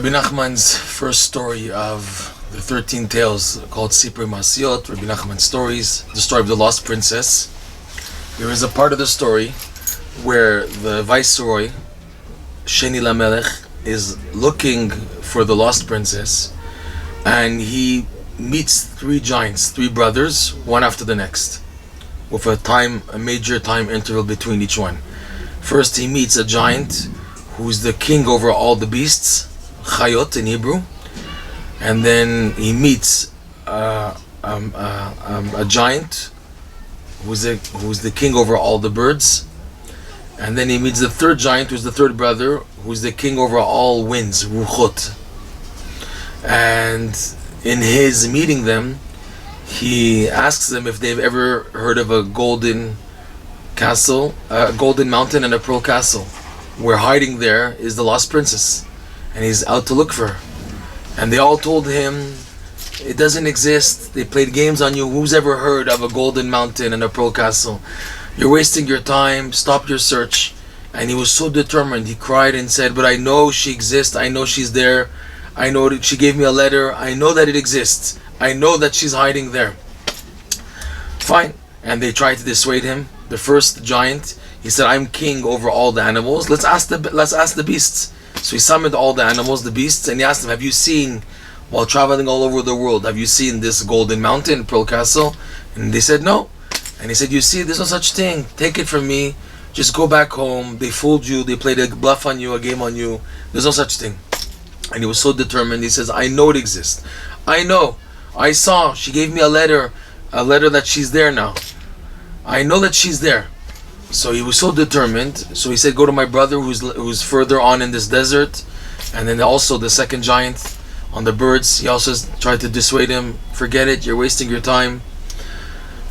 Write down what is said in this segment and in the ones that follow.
Rebbe Nachman's first story of the 13 tales called Sipur Masiot, Rebbe Nachman stories, the story of the lost princess. There is a part of the story where the viceroy, Sheni Lamelech, is looking for the lost princess, and he meets three giants, three brothers, one after the next, with a major time interval between each one. First he meets a giant who's the king over all the beasts, Chayot in Hebrew, and then he meets a giant who's the king over all the birds, and then he meets the third giant, who's the third brother, who's the king over all winds, Ruchot. And in his meeting them, he asks them if they've ever heard of a golden castle, a golden mountain and a pearl castle, where hiding there is the lost princess, and he's out to look for her. And they all told him, it doesn't exist, they played games on you, who's ever heard of a golden mountain and a pearl castle? You're wasting your time, stop your search. And he was so determined, he cried and said, but I know she exists, I know she's there, I know that she gave me a letter, I know that it exists, I know that she's hiding there. Fine. And they tried to dissuade him. The first giant, he said, I'm king over all the animals, let's ask the beasts. So he summoned all the animals, the beasts, and he asked them, have you seen, while traveling all over the world, have you seen this golden mountain, pearl castle? And they said no. And he said, you see, there's no such thing, take it from me, just go back home, they fooled you, they played a bluff on you, a game on you, there's no such thing. And he was so determined, he says, I know it exists, I know, I saw, she gave me a letter that she's there now, I know that she's there. So he was so determined, so he said, go to my brother who's further on in this desert. And then also the second giant on the birds, he also tried to dissuade him, forget it, you're wasting your time,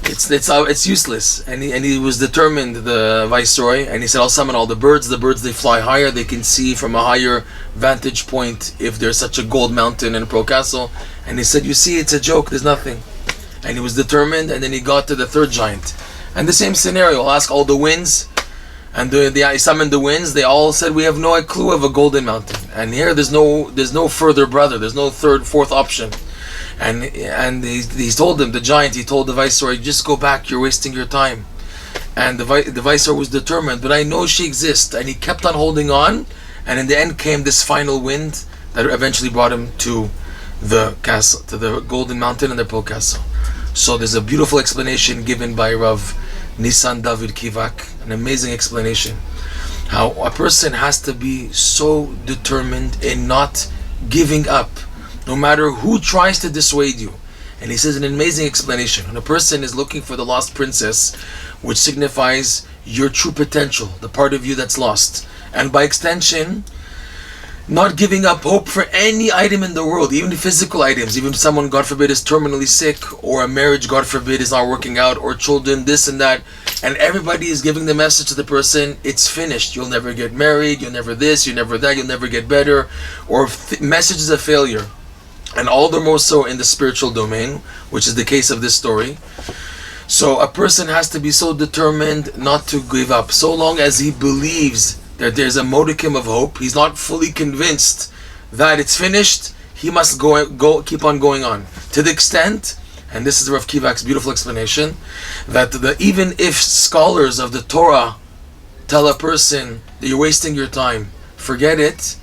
it's useless. And he was determined, the viceroy, and he said, I'll summon all the birds, they fly higher, they can see from a higher vantage point if there's such a gold mountain and a pearl castle. And he said, you see, it's a joke, there's nothing. And he was determined, and then he got to the third giant. And the same scenario, I'll ask all the winds, and he summoned the winds, they all said, we have no clue of a golden mountain. And here there's no further brother, there's no fourth option. And he told them, the giant, he told the viceroy, just go back, you're wasting your time. And the viceroy was determined, but I know she exists, and he kept on holding on, and in the end came this final wind that eventually brought him to the castle, to the golden mountain and the pearl castle. So there's a beautiful explanation given by Reb Nissan Dovid Kivak, an amazing explanation, how a person has to be so determined in not giving up, no matter who tries to dissuade you. And he says an amazing explanation. When a person is looking for the lost princess, which signifies your true potential, the part of you that's lost, and by extension, not giving up hope for any item in the world, even physical items, even if someone, God forbid, is terminally sick, or a marriage, God forbid, is not working out, or children, this and that, and everybody is giving the message to the person, it's finished, you'll never get married, you'll never this, you'll never that, you'll never get better, or messages of failure. And all the more so in the spiritual domain, which is the case of this story. So a person has to be so determined not to give up, so long as he believes that there's a modicum of hope, he's not fully convinced that it's finished, he must go keep on going on. To the extent, and this is Rav Kivak's beautiful explanation, that even if scholars of the Torah tell a person that you're wasting your time, forget it.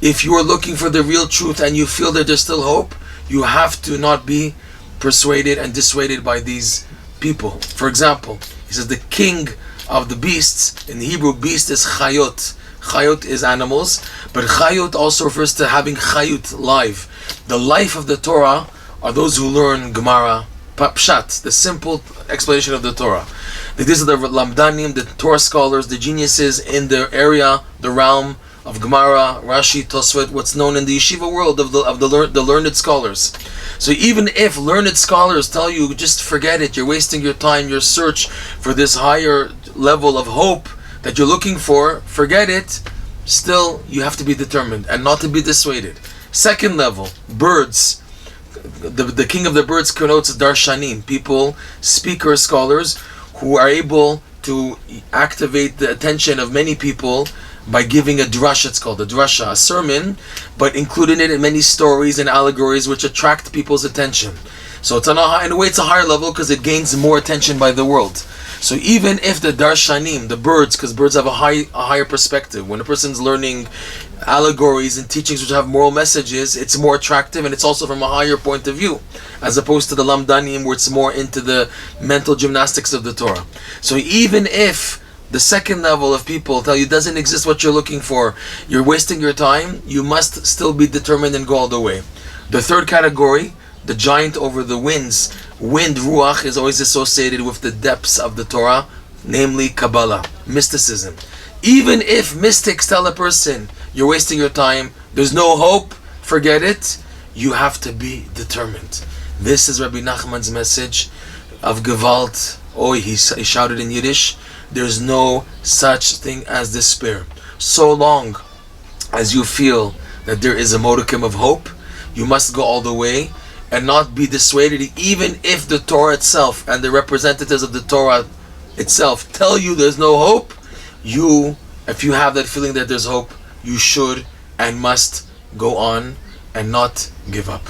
If you are looking for the real truth and you feel that there's still hope, you have to not be persuaded and dissuaded by these people. For example, he says the king of the beasts, in the Hebrew, beast is chayot. Chayot is animals, but chayot also refers to having chayut, life. The life of the Torah are those who learn Gemara, Pshat, the simple explanation of the Torah. These are the Lamdanim, the Torah scholars, the geniuses in the area, the realm of Gemara, Rashi, Tosfot, what's known in the yeshiva world of the learned scholars. So even if learned scholars tell you, just forget it, you're wasting your time, your search for this higher level of hope that you're looking for, forget it, still you have to be determined and not to be dissuaded. Second level, birds. The king of the birds connotes darshanim, people, speakers, scholars, who are able to activate the attention of many people by giving a drush, it's called a drasha, a sermon, but including it in many stories and allegories which attract people's attention. So it's in a way it's a higher level because it gains more attention by the world. So even if the darshanim, the birds, because birds have a higher perspective, when a person's learning allegories and teachings which have moral messages, it's more attractive, and it's also from a higher point of view, as opposed to the lamdanim where it's more into the mental gymnastics of the Torah. So even if the second level of people tell you doesn't exist what you're looking for, you're wasting your time, you must still be determined and go all the way. The third category, the giant over the winds. Wind, ruach, is always associated with the depths of the Torah, namely Kabbalah, mysticism. Even if mystics tell a person, you're wasting your time, there's no hope, forget it, you have to be determined. This is Rebbe Nachman's message of Gewalt. He shouted in Yiddish, there's no such thing as despair. So long as you feel that there is a modicum of hope, you must go all the way and not be dissuaded, even if the Torah itself and the representatives of the Torah itself tell you there's no hope. If you have that feeling that there's hope, you should and must go on and not give up.